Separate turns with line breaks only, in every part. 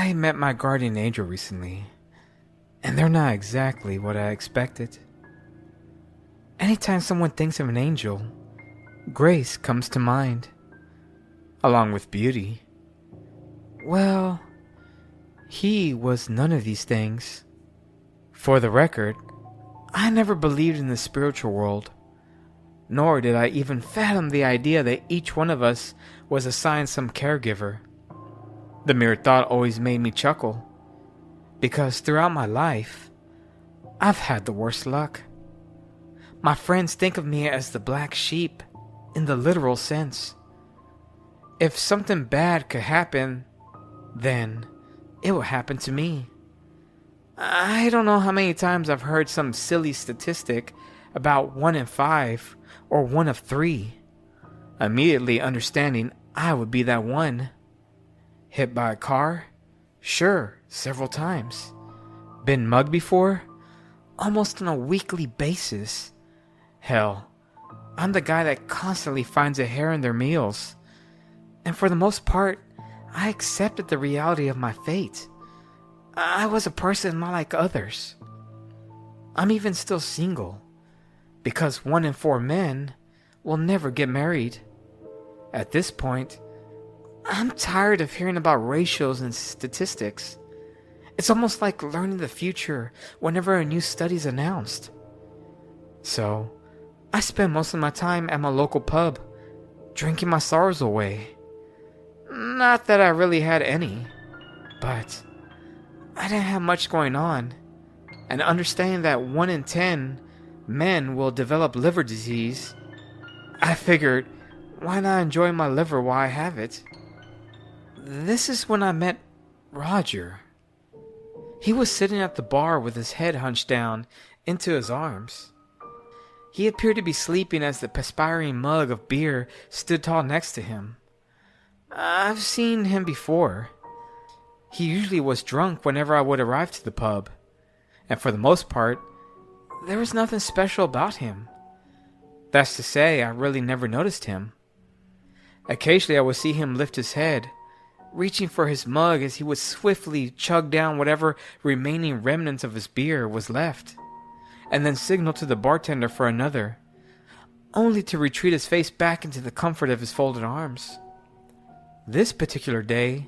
I met my guardian angel recently, and they're not exactly what I expected. Anytime someone thinks of an angel, grace comes to mind, along with beauty. Well, he was none of these things. For the record, I never believed in the spiritual world, nor did I even fathom the idea that each one of us was assigned some caregiver. The mere thought always made me chuckle, because throughout my life, I've had the worst luck. My friends think of me as the black sheep, in the literal sense. If something bad could happen, then it would happen to me. I don't know how many times I've heard some silly statistic about 1 in 5 or 1 of 3, immediately understanding I would be that one. Hit by a car? Sure, several times. Been mugged before? Almost on a weekly basis. Hell, I'm the guy that constantly finds a hair in their meals. And for the most part, I accepted the reality of my fate. I was a person not like others. I'm even still single, because 1 in 4 men will never get married. At this point, I'm tired of hearing about ratios and statistics. It's almost like learning the future whenever a new study is announced. So, I spend most of my time at my local pub, drinking my sorrows away. Not that I really had any, but I didn't have much going on, and understanding that 1 in 10 men will develop liver disease, I figured, why not enjoy my liver while I have it? This is when I met Roger. He was sitting at the bar with his head hunched down into his arms. He appeared to be sleeping as the perspiring mug of beer stood tall next to him. I've seen him before. He usually was drunk whenever I would arrive to the pub, and for the most part, there was nothing special about him. That's to say, I really never noticed him. Occasionally I would see him lift his head, reaching for his mug as he would swiftly chug down whatever remaining remnants of his beer was left, and then signal to the bartender for another, only to retreat his face back into the comfort of his folded arms. This particular day,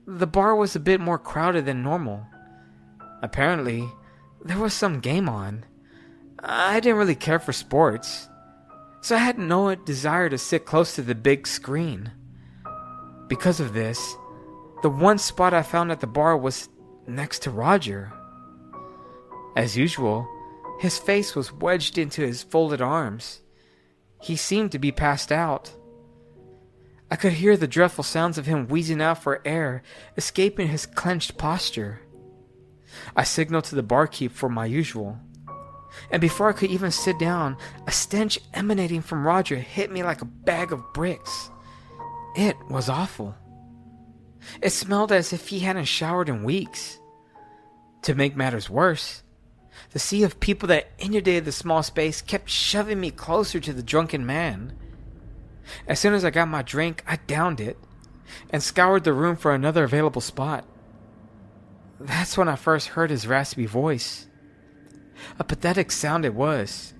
the bar was a bit more crowded than normal. Apparently, there was some game on. I didn't really care for sports, so I had no desire to sit close to the big screen. Because of this, the one spot I found at the bar was next to Roger. As usual, his face was wedged into his folded arms. He seemed to be passed out. I could hear the dreadful sounds of him wheezing out for air, escaping his clenched posture. I signaled to the barkeep for my usual, and before I could even sit down, a stench emanating from Roger hit me like a bag of bricks. It was awful. It smelled as if he hadn't showered in weeks. To make matters worse, the sea of people that inundated the small space kept shoving me closer to the drunken man. As soon as I got my drink, I downed it and scoured the room for another available spot. That's when I first heard his raspy voice. A pathetic sound it was.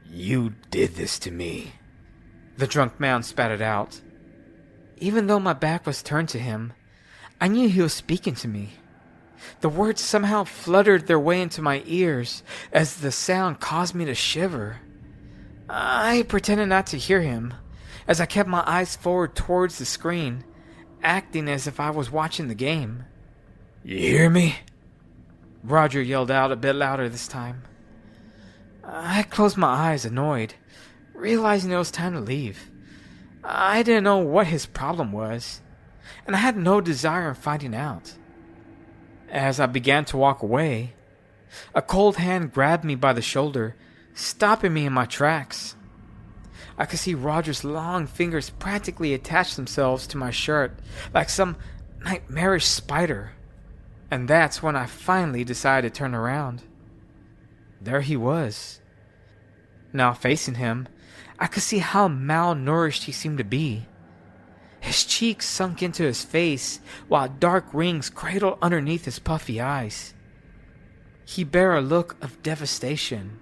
"You did this to me," the drunk man spat it out. Even though my back was turned to him, I knew he was speaking to me. The words somehow fluttered their way into my ears as the sound caused me to shiver. I pretended not to hear him, as I kept my eyes forward towards the screen, acting as if I was watching the game. "You hear me?" Roger yelled out a bit louder this time. I closed my eyes, annoyed, realizing it was time to leave. I didn't know what his problem was, and I had no desire in finding out. As I began to walk away, a cold hand grabbed me by the shoulder, stopping me in my tracks. I could see Roger's long fingers practically attach themselves to my shirt like some nightmarish spider, and that's when I finally decided to turn around. There he was. Now facing him, I could see how malnourished he seemed to be. His cheeks sunk into his face, while dark rings cradled underneath his puffy eyes. He bare a look of devastation.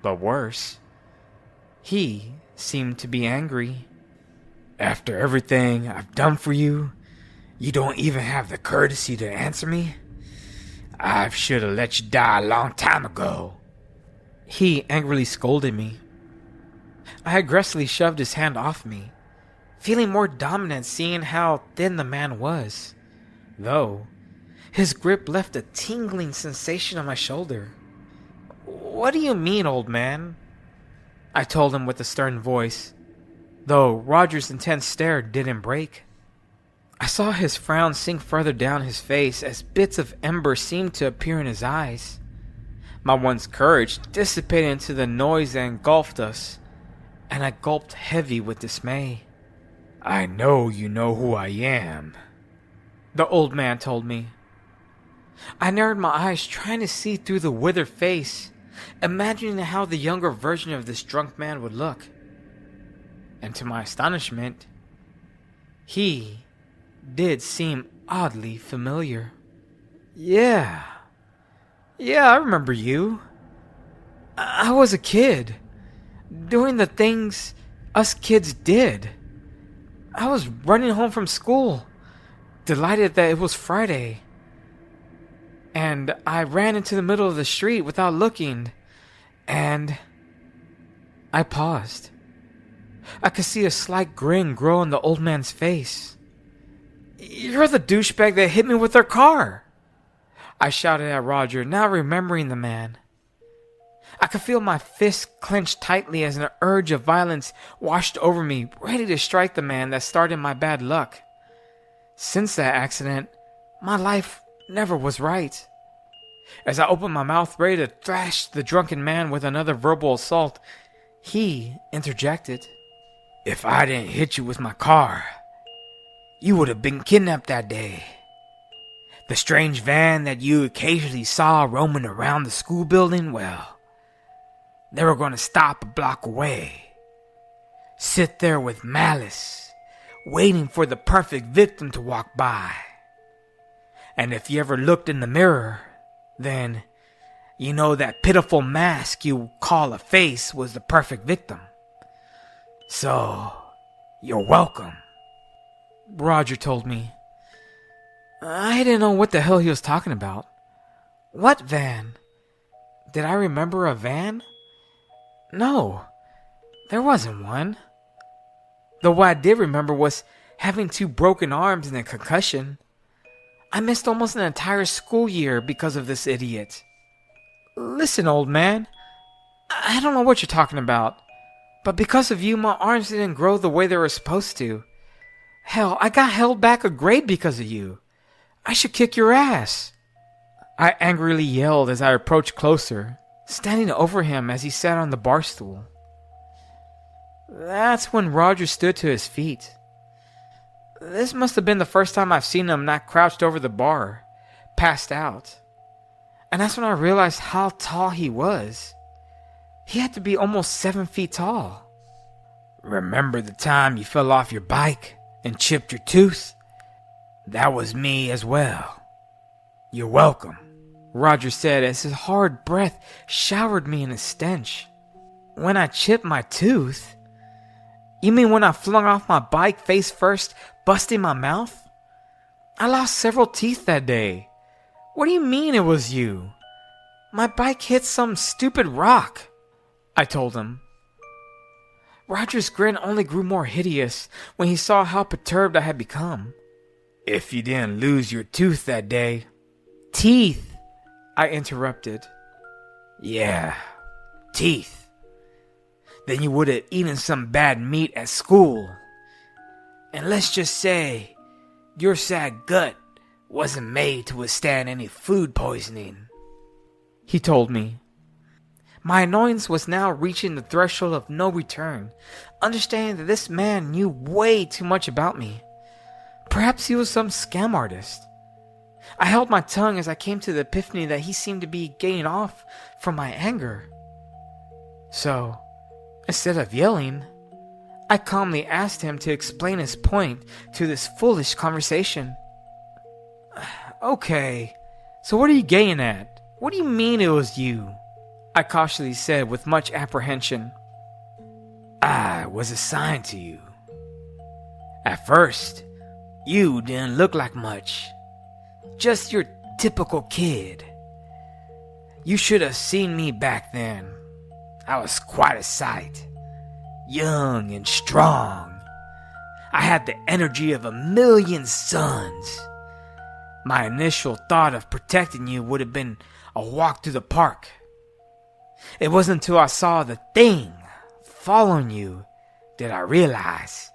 But worse, he seemed to be angry. "After everything I've done for you, you don't even have the courtesy to answer me? I should have let you die a long time ago." He angrily scolded me. I aggressively shoved his hand off me, feeling more dominant seeing how thin the man was, though his grip left a tingling sensation on my shoulder. "What do you mean, old man?" I told him with a stern voice, though Roger's intense stare didn't break. I saw his frown sink further down his face as bits of ember seemed to appear in his eyes. My once courage dissipated into the noise that engulfed us, and I gulped heavy with dismay. "I know you know who I am," the old man told me. I narrowed my eyes, trying to see through the withered face, imagining how the younger version of this drunk man would look. And to my astonishment, he did seem oddly familiar. Yeah, I remember you. I was a kid, doing the things us kids did. I was running home from school, delighted that it was Friday. And I ran into the middle of the street without looking, and I paused. I could see a slight grin grow on the old man's face. "You're the douchebag that hit me with their car!" I shouted at Roger, now remembering the man. I could feel my fists clenched tightly as an urge of violence washed over me, ready to strike the man that started my bad luck. Since that accident, my life never was right. As I opened my mouth ready to thrash the drunken man with another verbal assault, he interjected. "If I didn't hit you with my car, you would have been kidnapped that day. The strange van that you occasionally saw roaming around the school building, well, they were going to stop a block away. Sit there with malice, waiting for the perfect victim to walk by. And if you ever looked in the mirror, then you know that pitiful mask you call a face was the perfect victim. So, you're welcome." Roger told me. I didn't know what the hell he was talking about. What van? Did I remember a van? No, there wasn't one. Though what I did remember was having 2 broken arms and a concussion. I missed almost an entire school year because of this idiot. "Listen, old man, I don't know what you're talking about, but because of you, my arms didn't grow the way they were supposed to. Hell, I got held back a grade because of you. I should kick your ass." I angrily yelled as I approached closer, standing over him as he sat on the bar stool. That's when Roger stood to his feet. This must have been the first time I've seen him not crouched over the bar, passed out. And that's when I realized how tall he was. He had to be almost 7 feet tall. "Remember the time you fell off your bike and chipped your tooth? That was me as well. You're welcome," Roger said as his hard breath showered me in a stench. "When I chipped my tooth? You mean when I flung off my bike face first, busting my mouth? I lost several teeth that day. What do you mean it was you? My bike hit some stupid rock," I told him. Roger's grin only grew more hideous when he saw how perturbed I had become. "If you didn't lose your tooth that day..." "Teeth," I interrupted. "Yeah, teeth. Then you would have eaten some bad meat at school. And let's just say your sad gut wasn't made to withstand any food poisoning," he told me. My annoyance was now reaching the threshold of no return, understanding that this man knew way too much about me. Perhaps he was some scam artist. I held my tongue as I came to the epiphany that he seemed to be getting off from my anger. So, instead of yelling, I calmly asked him to explain his point to this foolish conversation. Okay, so what are you getting at? What do you mean it was you? I cautiously said with much apprehension. I was assigned to you. At first, you didn't look like much. Just your typical kid. You should have seen me back then. I was quite a sight. Young and strong. I had the energy of 1,000,000 suns. My initial thought of protecting you would have been a walk through the park. It wasn't until I saw the thing following you that I realized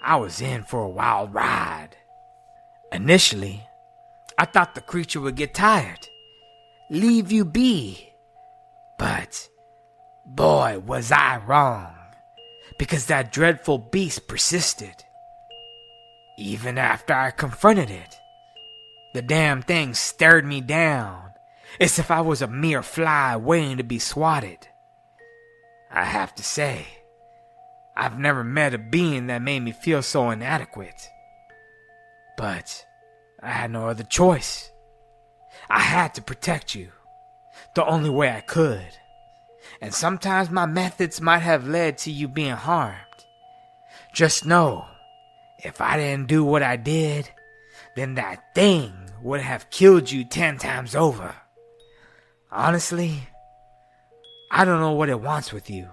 I was in for a wild ride. Initially, I thought the creature would get tired, leave you be. But, boy, was I wrong, because that dreadful beast persisted. Even after I confronted it, the damn thing stared me down, as if I was a mere fly waiting to be swatted. I have to say, I've never met a being that made me feel so inadequate. But I had no other choice. I had to protect you, the only way I could. And sometimes my methods might have led to you being harmed. Just know, if I didn't do what I did, then that thing would have killed you 10 times over. Honestly, I don't know what it wants with you.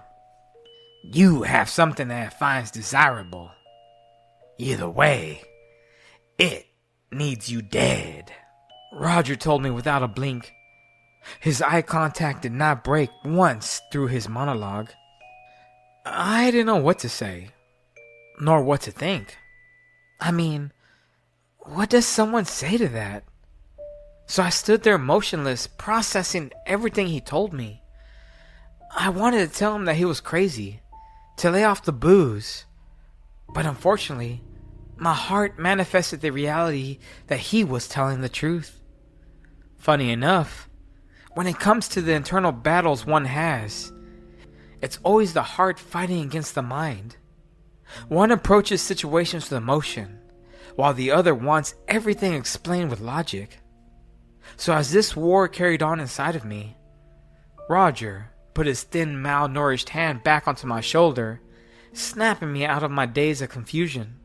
You have something that it finds desirable. Either way, it needs you dead. Roger told me without a blink. His eye contact did not break once through his monologue. I didn't know what to say, nor what to think. I mean, what does someone say to that? So I stood there motionless, processing everything he told me. I wanted to tell him that he was crazy, to lay off the booze. But unfortunately, my heart manifested the reality that he was telling the truth. Funny enough, when it comes to the internal battles one has, it's always the heart fighting against the mind. One approaches situations with emotion, while the other wants everything explained with logic. So as this war carried on inside of me, Roger put his thin, malnourished hand back onto my shoulder, snapping me out of my daze of confusion.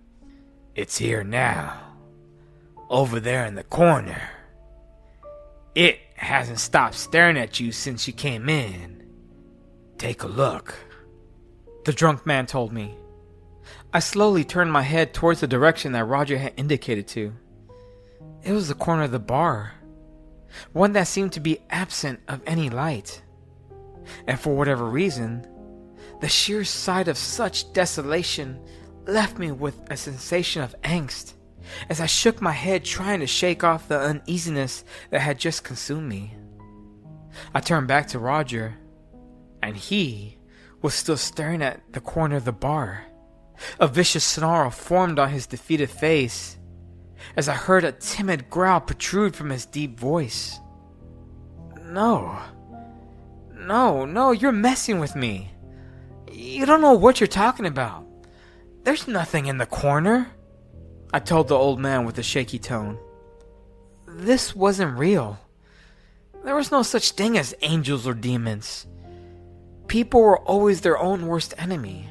It's here now, over there in the corner. It hasn't stopped staring at you since you came in. Take a look, the drunk man told me. I slowly turned my head towards the direction that Roger had indicated to. It was the corner of the bar, one that seemed to be absent of any light. And for whatever reason, the sheer sight of such desolation left me with a sensation of angst as I shook my head trying to shake off the uneasiness that had just consumed me. I turned back to Roger, and he was still staring at the corner of the bar. A vicious snarl formed on his defeated face as I heard a timid growl protrude from his deep voice. No, you're messing with me. You don't know what you're talking about. There's nothing in the corner, I told the old man with a shaky tone. This wasn't real. There was no such thing as angels or demons. People were always their own worst enemy.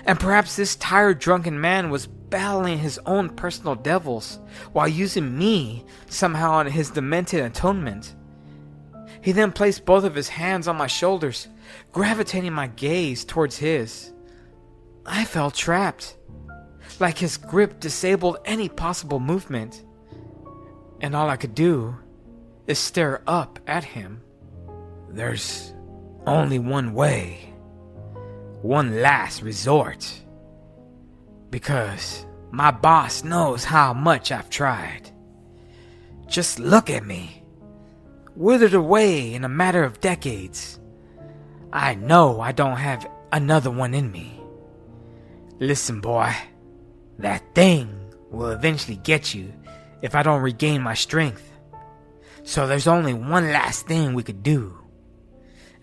And perhaps this tired, drunken man was battling his own personal devils while using me somehow on his demented atonement. He then placed both of his hands on my shoulders, gravitating my gaze towards his. I felt trapped, like his grip disabled any possible movement, and all I could do is stare up at him. There's only one way, one last resort, because my boss knows how much I've tried. Just look at me. Withered away in a matter of decades. I know I don't have another one in me. Listen, boy, that thing will eventually get you if I don't regain my strength. So there's only one last thing we could do,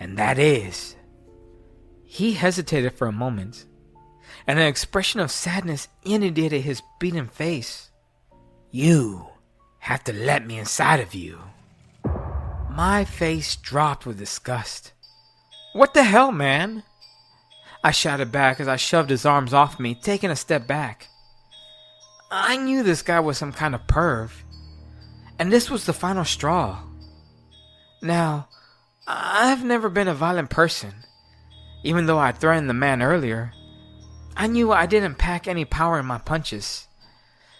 and that is... He hesitated for a moment, and an expression of sadness inundated his beaten face. "You have to let me inside of you." My face dropped with disgust. "What the hell, man?" I shouted back as I shoved his arms off me, taking a step back. I knew this guy was some kind of perv, and this was the final straw. Now, I've never been a violent person, even though I threatened the man earlier. I knew I didn't pack any power in my punches,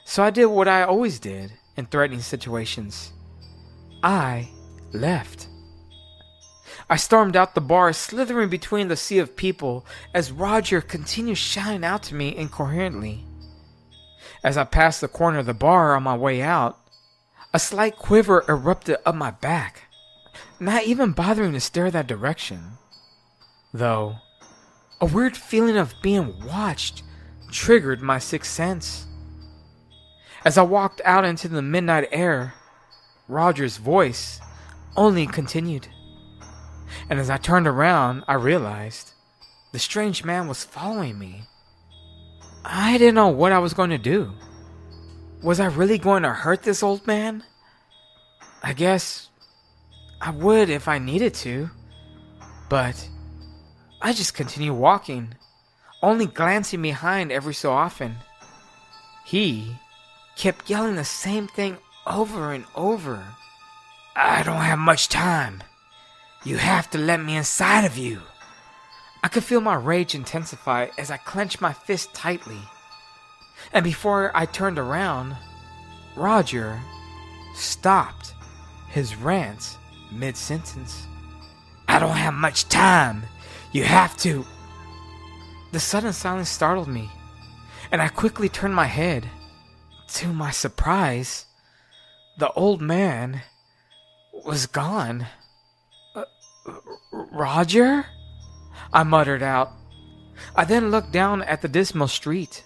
so I did what I always did in threatening situations. I left. I stormed out the bar, slithering between the sea of people as Roger continued shouting out to me incoherently. As I passed the corner of the bar on my way out, a slight quiver erupted up my back, not even bothering to stare that direction. Though, a weird feeling of being watched triggered my sixth sense. As I walked out into the midnight air, Roger's voice only continued. And as I turned around, I realized the strange man was following me. I didn't know what I was going to do. Was I really going to hurt this old man? I guess I would if I needed to, but I just continued walking, only glancing behind every so often. He kept yelling the same thing over and over. "I don't have much time. You have to let me inside of you." I could feel my rage intensify as I clenched my fist tightly. And before I turned around, Roger stopped his rant mid-sentence. "I don't have much time. You have to..." The sudden silence startled me, and I quickly turned my head. To my surprise, the old man was gone. "Roger?" I muttered out. I then looked down at the dismal street.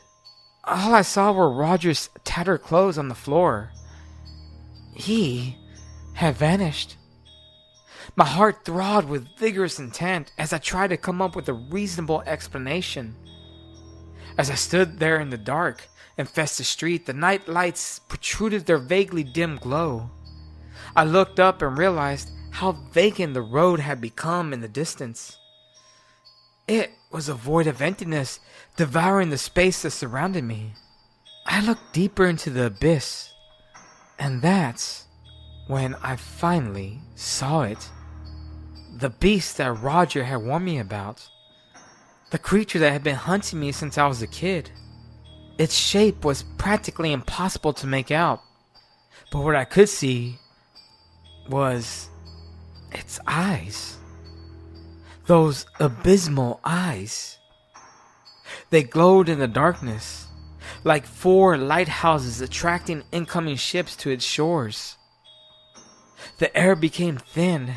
All I saw were Roger's tattered clothes on the floor. He had vanished. My heart throbbed with vigorous intent as I tried to come up with a reasonable explanation. As I stood there in the dark and faced the street, the night lights protruded their vaguely dim glow. I looked up and realized how vacant the road had become in the distance. It was a void of emptiness, devouring the space that surrounded me. I looked deeper into the abyss, and that's when I finally saw it. The beast that Roger had warned me about. The creature that had been hunting me since I was a kid. Its shape was practically impossible to make out, but what I could see was its eyes. Those abysmal eyes. They glowed in the darkness, like 4 lighthouses attracting incoming ships to its shores. The air became thin.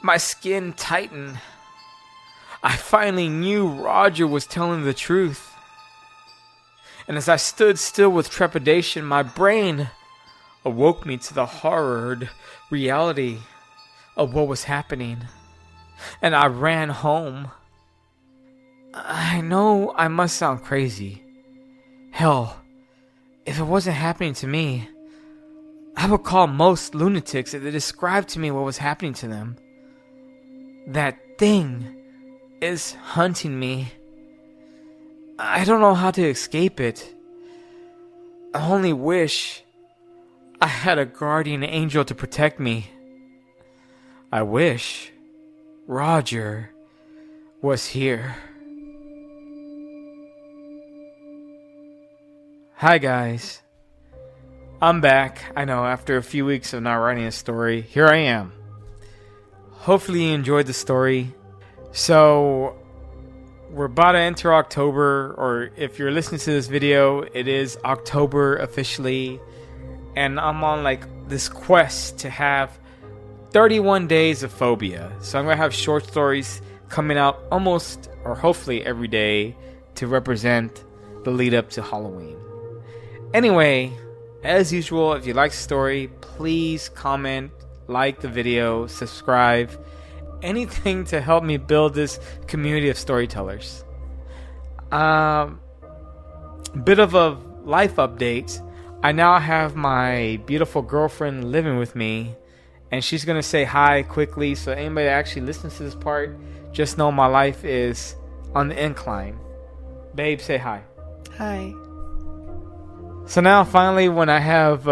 My skin tightened. I finally knew Roger was telling the truth. And as I stood still with trepidation, my brain awoke me to the horrid reality of what was happening. And I ran home. I know I must sound crazy. Hell, if it wasn't happening to me, I would call most lunatics if they described to me what was happening to them. That thing is hunting me. I don't know how to escape it. I only wish I had a guardian angel to protect me. I wish Roger was here. Hi guys. I'm back. I know, after a few weeks of not writing a story, here I am. Hopefully you enjoyed the story. So, we're about to enter October, or if you're listening to this video, it is October officially. And I'm on like this quest to have 31 days of phobia. So I'm going to have short stories coming out almost, or hopefully every day, to represent the lead up to Halloween. Anyway, as usual, if you like the story, please comment, like the video, subscribe, anything to help me build this community of storytellers. Bit of a life update. I now have my beautiful girlfriend living with me, and she's gonna say hi quickly. So anybody that actually listens to this part, just know my life is on the incline. Babe, say hi.
Hi.
So now, finally, when I have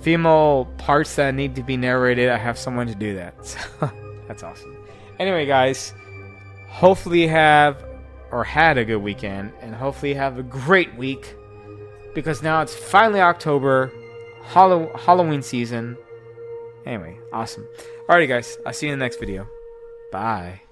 female parts that need to be narrated, I have someone to do that. So, that's awesome. Anyway, guys, hopefully you have or had a good weekend, and hopefully you have a great week, because now it's finally October, Halloween season. Anyway, awesome. Alrighty, guys, I'll see you in the next video. Bye.